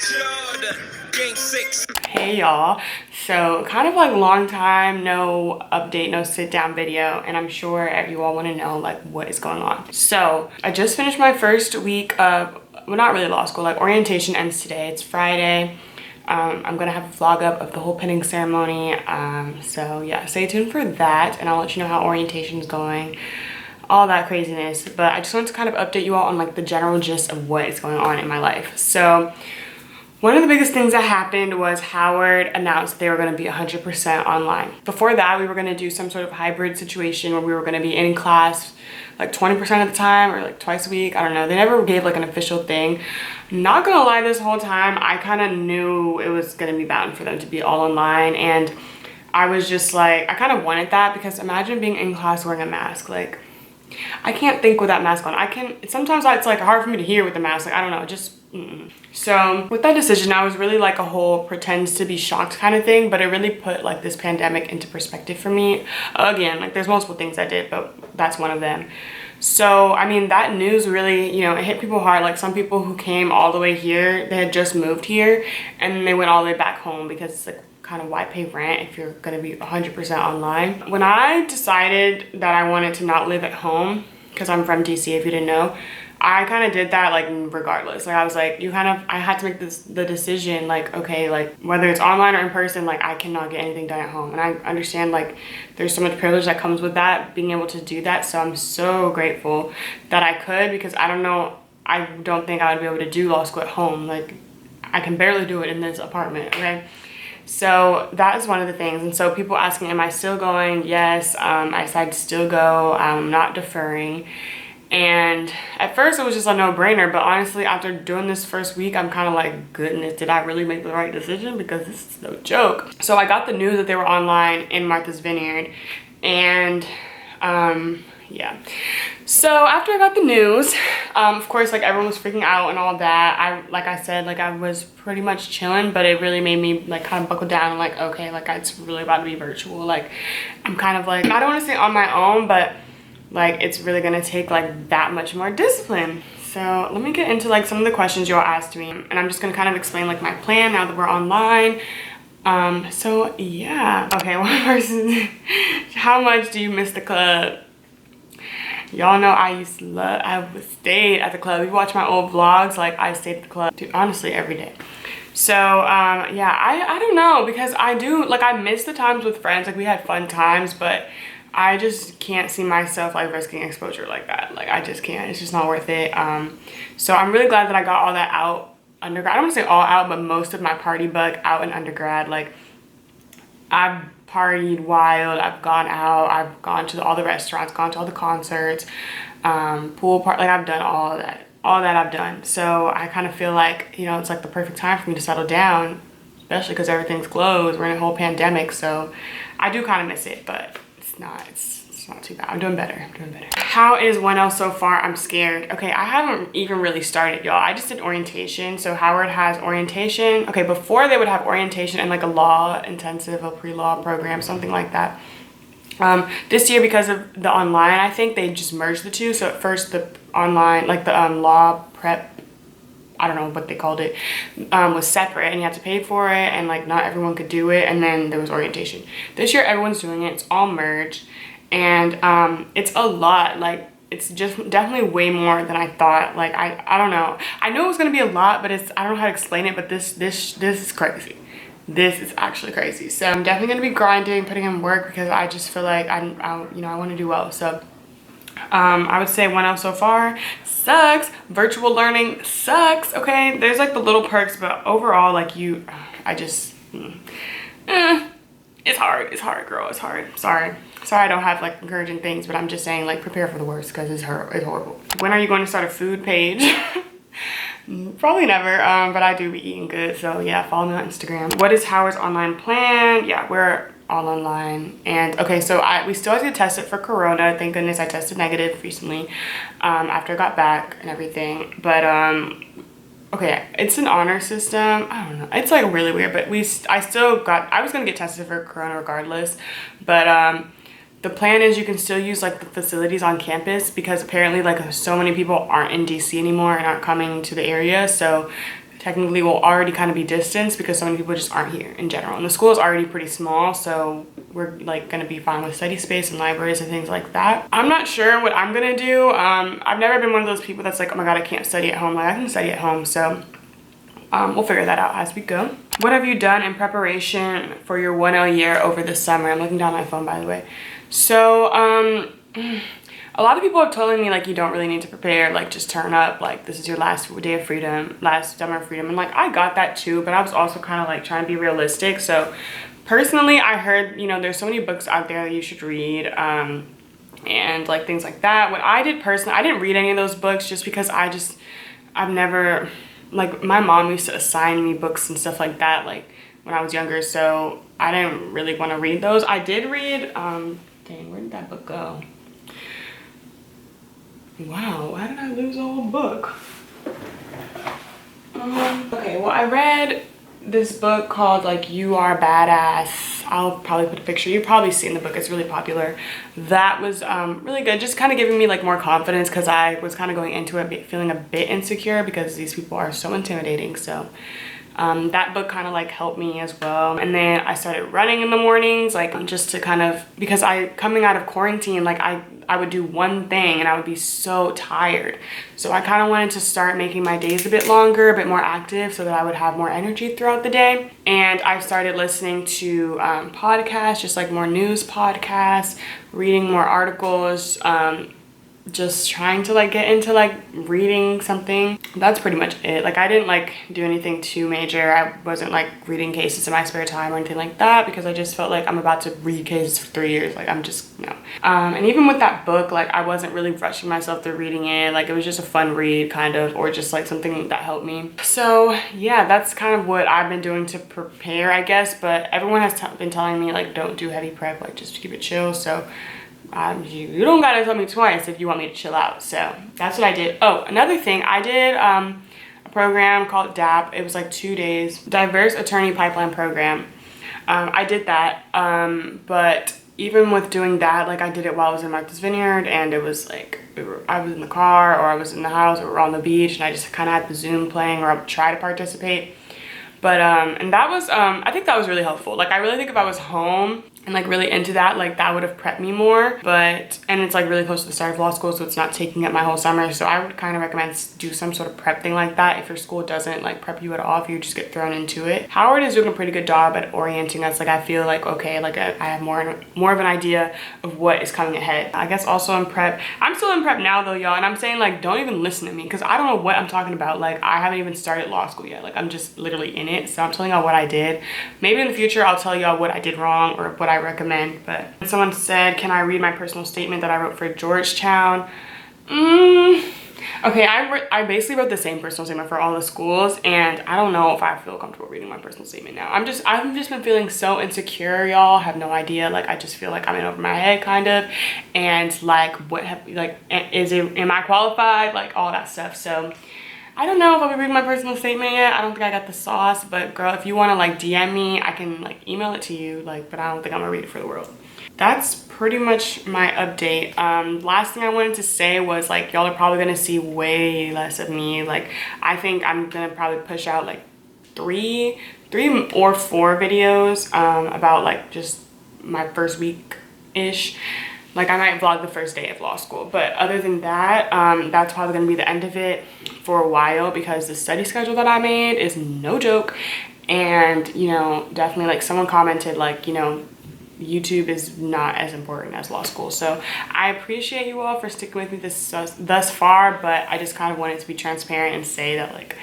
Jordan, Game 6. Hey y'all, so kind of like long time no update, no sit down video, and I'm sure you all want to know like what is going on. So I just finished my first week of, well, not really law school, like orientation ends today. It's Friday. I'm gonna have a vlog up of the whole pinning ceremony, so yeah, stay tuned for that, and I'll let you know how orientation is going, all that craziness. But I just wanted to kind of update you all on like the general gist of what is going on in my life. So one of the biggest things that happened was Howard announced they were going to be 100% online. Before that, we were going to do some sort of hybrid situation where we were going to be in class like 20% of the time or like twice a week. I don't know. They never gave like an official thing. Not going to lie, this whole time, I kind of knew it was going to be bound for them to be all online. And I was just like, I kind of wanted that because imagine being in class wearing a mask. Like, I can't think with that mask on. Sometimes it's like hard for me to hear with the mask. Like, I don't know, just So with that decision, I was really like a whole pretends to be shocked kind of thing, but it really put like this pandemic into perspective for me. Again, like there's multiple things I did, but that's one of them. So I mean, that news really, you know, it hit people hard. Like some people who came all the way here, they had just moved here and they went all the way back home because it's like kind of why pay rent if you're going to be 100% online. When I decided that I wanted to not live at home, because I'm from DC if you didn't know, I kind of did that like regardless. Like I was like, I had to make the decision like, okay, like whether it's online or in person, like I cannot get anything done at home. And I understand like there's so much privilege that comes with that, being able to do that. So I'm so grateful that I could, because I don't think I would be able to do law school at home. Like I can barely do it in this apartment, okay? So that is one of the things. And so people asking, am I still going? Yes, I decided to still go. I'm not deferring. And at first it was just a no-brainer, but honestly after doing this first week, I'm kind of like, goodness, did I really make the right decision? Because this is no joke. So I got the news that they were online in Martha's Vineyard, and yeah. So after I got the news, of course, like everyone was freaking out and all that. Like I said, like I was pretty much chilling, but it really made me like kind of buckle down and like, okay, like it's really about to be virtual. Like I'm kind of like, I don't want to say on my own, but like it's really gonna take like that much more discipline. So let me get into like some of the questions y'all asked me, and I'm just gonna kind of explain like my plan now that we're online. So yeah. Okay, one person, how much do you miss the club? Y'all know I stayed at the club. If you watch my old vlogs, like I stayed at the club, dude, honestly every day. So yeah, I don't know, because I miss the times with friends. Like we had fun times, but I just can't see myself like risking exposure like that. Like I just can't. It's just not worth it. So I'm really glad that I got all that out undergrad. I don't want to say all out, but most of my party bug out in undergrad. Like I've partied wild. I've gone out. I've gone to all the restaurants, gone to all the concerts, pool party. Like I've done all of that. All that I've done. So I kind of feel like, you know, it's like the perfect time for me to settle down, especially because everything's closed. We're in a whole pandemic. So I do kind of miss it, but it's not too bad. I'm doing better. How is 1L so far? I'm scared. Okay, I haven't even really started, y'all. I just did orientation. So Howard has orientation. Okay, before they would have orientation and like a law intensive, a pre-law program, something like that. This year, because of the online, I think they just merged the two. So at first the online, like the law prep, I don't know what they called it, was separate and you had to pay for it, and like not everyone could do it, and then there was orientation. This year everyone's doing it. It's all merged, and it's a lot. Like it's just definitely way more than I thought. Like I don't know. I knew it was gonna be a lot, but I don't know how to explain it, but this is crazy. This is actually crazy. So I'm definitely gonna be grinding, putting in work, because I just feel like I want to do well. So I would say 1L so far sucks. Virtual learning sucks. Okay, there's like the little perks, but overall, like it's hard, girl. It's hard. Sorry I don't have like encouraging things, but I'm just saying like prepare for the worst, because it's horrible. When are you going to start a food page? Probably never, but I do be eating good, so yeah, follow me on Instagram. What is Howard's online plan? Yeah, we're all online. And okay, so we still have to get tested for corona. Thank goodness I tested negative recently, after I got back and everything. But okay, it's an honor system. I don't know, it's like really weird, but I was gonna get tested for corona regardless, but the plan is you can still use like the facilities on campus, because apparently like so many people aren't in DC anymore and aren't coming to the area. So technically we'll already kind of be distanced because so many people just aren't here in general. And the school is already pretty small, so we're like gonna be fine with study space and libraries and things like that. I'm not sure what I'm gonna do. I've never been one of those people that's like, oh my God, I can't study at home. Like I can study at home, so we'll figure that out as we go. What have you done in preparation for your 1L year over the summer? I'm looking down my phone, by the way. So a lot of people are telling me like you don't really need to prepare, like just turn up, like this is your last day of freedom, last summer of freedom. And like I got that too, but I was also kind of like trying to be realistic. So personally, I heard, you know, there's so many books out there that you should read, and like things like that. What I did personally, I didn't read any of those books just because I've never, like my mom used to assign me books and stuff like that like when I was younger, so I didn't really want to read those. I did read, dang, where did that book go? Wow, why did I lose a whole book? Okay, well I read this book called like You Are Badass. I'll probably put a picture. You've probably seen the book, it's really popular. That was really good, just kind of giving me like more confidence, because I was kind of going into it feeling a bit insecure because these people are so intimidating. So that book kind of like helped me as well. And then I started running in the mornings, like just to kind of, because coming out of quarantine, like I would do one thing and I would be so tired. So I kind of wanted to start making my days a bit longer, a bit more active, so that I would have more energy throughout the day. And I started listening to podcasts, just like more news podcasts, reading more articles, just trying to like get into like reading something. That's pretty much it. Like I didn't like do anything too major. I wasn't like reading cases in my spare time or anything like that, because I just felt like I'm about to read cases for 3 years. Like I'm just, no. And even with that book, like I wasn't really rushing myself through reading it. Like it was just a fun read kind of, or just like something that helped me. So yeah, that's kind of what I've been doing to prepare, I guess. But everyone has been telling me like don't do heavy prep, like just keep it chill. So you don't gotta tell me twice if you want me to chill out. So that's what I did. Oh, another thing, I did a program called DAP. It was like 2 days, Diverse Attorney Pipeline Program. I did that, but even with doing that, like I did it while I was in Martha's Vineyard, and it was like I was in the car or I was in the house or we were on the beach, and I just kind of had the Zoom playing, or I would try to participate. But and that was I think that was really helpful. Like I really think if I was home and like really into that, like that would have prepped me more. But and it's like really close to the start of law school, so it's not taking up my whole summer. So I would kind of recommend do some sort of prep thing like that if your school doesn't like prep you at all, if you just get thrown into it. Howard is doing a pretty good job at orienting us. Like I feel like okay, like I have more of an idea of what is coming ahead. I guess also in prep, I'm still in prep now though, y'all, and I'm saying like don't even listen to me, because I don't know what I'm talking about. Like I haven't even started law school yet. Like I'm just literally in it. So I'm telling y'all what I did. Maybe in the future I'll tell y'all what I did wrong or what I recommend. But someone said, can I read my personal statement that I wrote for Georgetown? Okay, I basically wrote the same personal statement for all the schools, and I don't know if I feel comfortable reading my personal statement now. I've just been feeling so insecure, y'all. Have no idea. Like I just feel like I'm in over my head kind of, and like am I qualified? Like all that stuff. So I don't know if I'll be reading my personal statement yet. I don't think I got the sauce, but girl, if you want to like DM me, I can like email it to you, like, but I don't think I'm gonna read it for the world. That's pretty much my update. Last thing I wanted to say was like, y'all are probably gonna see way less of me. Like, I think I'm gonna probably push out like three or four videos about like just my first week-ish. Like I might vlog the first day of law school, but other than that, that's probably gonna be the end of it for a while, because the study schedule that I made is no joke. And, you know, definitely like someone commented like, you know, YouTube is not as important as law school. So I appreciate you all for sticking with me thus far, but I just kind of wanted to be transparent and say that like,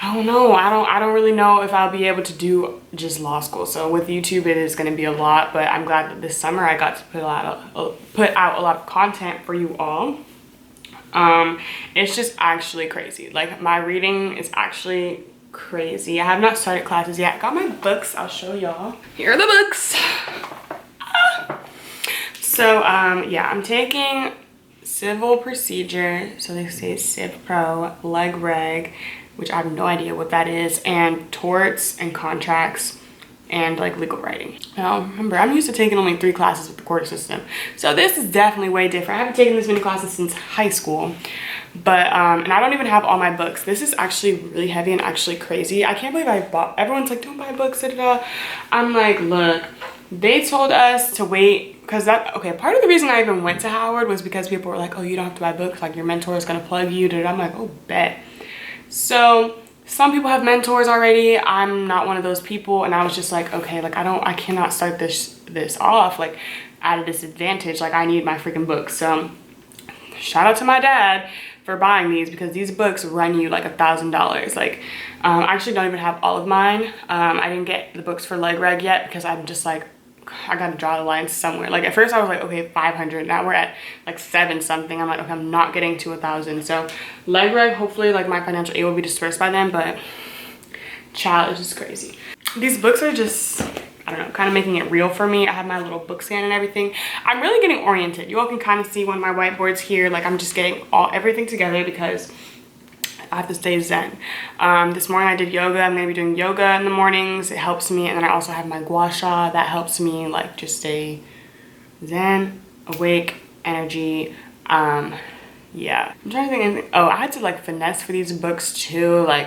I don't know. I don't really know if I'll be able to do just law school. So with YouTube, it is going to be a lot, but I'm glad that this summer I got to put out a lot of content for you all. It's just actually crazy. Like my reading is actually crazy. I have not started classes yet. I got my books. I'll show y'all. Here are the books. So yeah, I'm taking civil procedure. So they say Civ Pro, Leg Reg, which I have no idea what that is, and torts and contracts and like legal writing. Now, remember, I'm used to taking only 3 classes with the quarter system. So this is definitely way different. I haven't taken this many classes since high school. But, and I don't even have all my books. This is actually really heavy and actually crazy. I can't believe I bought, everyone's like, don't buy books, da, da, da. I'm like, look, they told us to wait, because that, okay, part of the reason I even went to Howard was because people were like, oh, you don't have to buy books, like your mentor is gonna plug you, da, da, da. I'm like, oh, bet. So, some people have mentors already. I'm not one of those people, and I was just like, okay, like I cannot start this off like at a disadvantage. Like I need my freaking books. So shout out to my dad for buying these, because these books run you like $1,000. Like I actually don't even have all of mine. I didn't get the books for leg reg yet because I'm just like, I gotta draw the line somewhere. Like at first I was like, okay, 500. Now we're at like 7 something. I'm like, okay, I'm not getting to 1,000. So leg reg, hopefully like my financial aid will be dispersed by then, but child, it's just crazy. These books are just, I don't know, kind of making it real for me. I have my little book stand and everything. I'm really getting oriented. You all can kind of see one of my whiteboards here. Like I'm just getting everything together because I have to stay zen. This morning I did yoga. I'm gonna be doing yoga in the mornings. It helps me. And then I also have my gua sha. That helps me like just stay zen, awake, energy. Yeah. I'm trying to think anything. Oh, I had to like finesse for these books too. Like,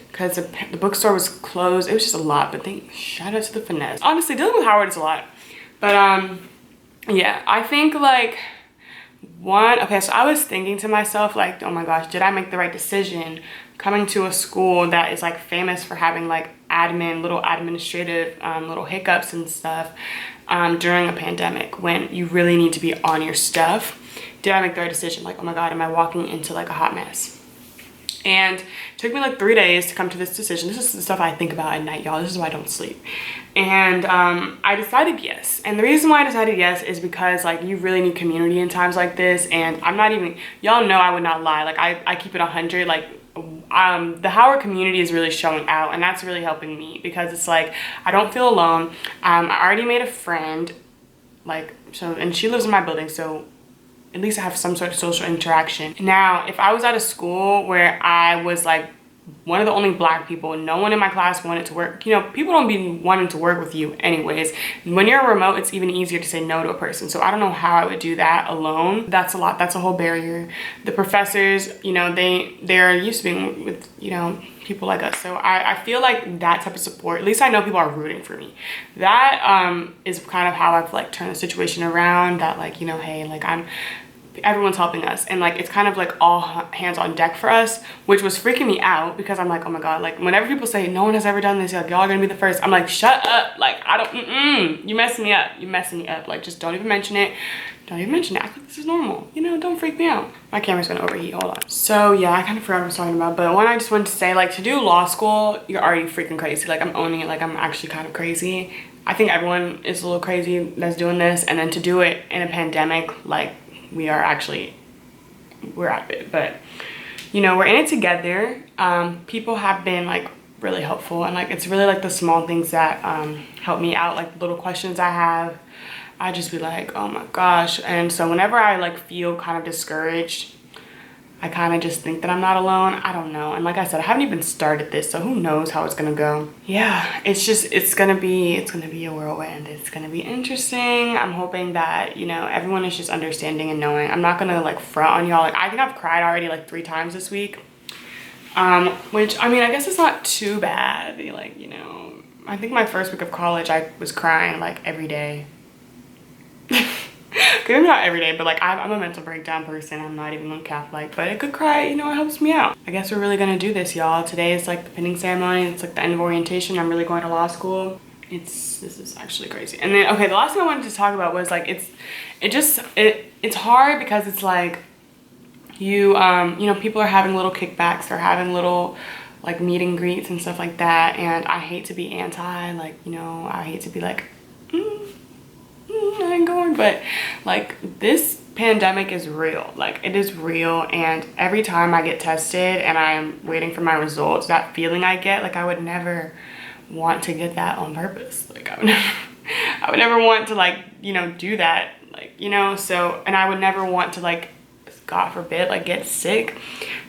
because the bookstore was closed. It was just a lot, but shout out to the finesse. Honestly, dealing with Howard is a lot. But yeah, I think like okay, so I was thinking to myself like, oh my gosh, did I make the right decision coming to a school that is like famous for having like little administrative little hiccups and stuff during a pandemic when you really need to be on your stuff? Did I make the right decision? Like, oh my God, am I walking into like a hot mess? And it took me like 3 days to come to this decision. This is the stuff I think about at night, y'all. This is why I don't sleep. And I decided yes. And the reason why I decided yes is because like you really need community in times like this. And I'm not even, y'all know I would not lie. Like I keep it 100. Like the Howard community is really showing out, and that's really helping me because it's like I don't feel alone. I already made a friend, like, so, and she lives in my building, so at least I have some sort of social interaction. Now, if I was at a school where I was like one of the only Black people, no one in my class wanted to work, you know, people don't be wanting to work with you anyways. When you're remote, it's even easier to say no to a person. So I don't know how I would do that alone. That's a lot. That's a whole barrier. The professors, you know, they're used to being with, you know, people like us. So I feel like that type of support, at least I know people are rooting for me. That is kind of how I've like turned the situation around, that like, you know, hey, like everyone's helping us, and like it's kind of like all hands on deck for us, which was freaking me out because I'm like, oh my God, like whenever people say no one has ever done this, like y'all are gonna be the first, I'm like, shut up, like I don't, you messing me up, like just don't even mention it, act like this is normal, you know, don't freak me out. My camera's gonna overheat, hold on. So yeah, I kind of forgot what I was talking about, but one, I just wanted to say, like, to do law school, you're already freaking crazy. Like I'm owning it, like I'm actually kind of crazy. I think everyone is a little crazy that's doing this, and then to do it in a pandemic, like we're at it. But you know, we're in it together. People have been like really helpful, and like it's really like the small things that help me out, like little questions I have, I just be like, oh my gosh. And so whenever I like feel kind of discouraged, I kind of just think that I'm not alone. I don't know. And like I said, I haven't even started this, so who knows how it's gonna go. Yeah, it's gonna be a whirlwind. It's gonna be interesting. I'm hoping that, you know, everyone is just understanding and knowing. I'm not gonna like front on y'all. Like I think I've cried already like 3 times this week. Which, I mean, I guess it's not too bad. Like, you know, I think my first week of college, I was crying like every day. Maybe not every day, but like I'm a mental breakdown person. I'm not even on Catholic, but I could cry, you know, it helps me out. I guess we're really gonna do this, y'all. Today is like the pinning ceremony. It's like the end of orientation. I'm really going to law school. This is actually crazy. And then, okay, the last thing I wanted to talk about was like, it's hard because it's like you know, people are having little kickbacks, they're having little like meet and greets and stuff like that. And I hate to be anti, like, you know, I hate to be like, I ain't going, but like this pandemic is real. Like it is real, and every time I get tested and I'm waiting for my results, that feeling I get, like I would never want to get that on purpose. Like I would never want to like, you know, do that, like, you know. So, and I would never want to like, God forbid, like get sick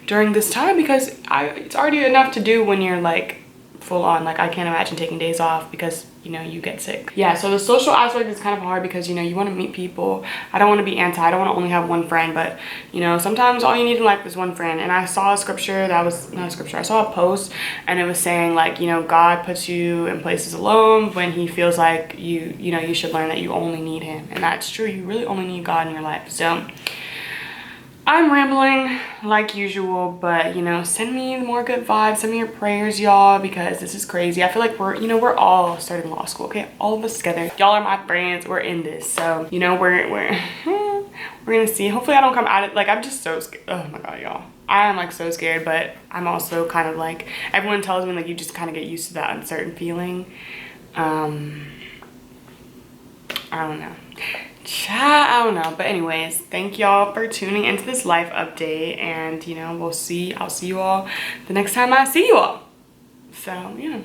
during this time, because it's already enough to do when you're like full on. Like, I can't imagine taking days off because, you know, you get sick. Yeah, so the social aspect is kind of hard because, you know, you want to meet people. I don't want to be anti. I don't want to only have one friend, but, you know, sometimes all you need in life is one friend. And I saw a scripture that was, not a scripture, I saw a post and it was saying, like, you know, God puts you in places alone when he feels like you know, you should learn that you only need him. And that's true. You really only need God in your life. So I'm rambling like usual, but, you know, send me more good vibes, send me your prayers, y'all, because this is crazy. I feel like we're all starting law school, okay? All of us together. Y'all are my friends. We're in this. So, you know, we're gonna see. Hopefully I don't come out of, like, I'm just so scared. Oh my God, y'all. I am like so scared, but I'm also kind of like, everyone tells me like you just kind of get used to that uncertain feeling. I don't know. I don't know, but anyways, thank y'all for tuning into this life update, and, you know, I'll see you all the next time I see you all. So yeah.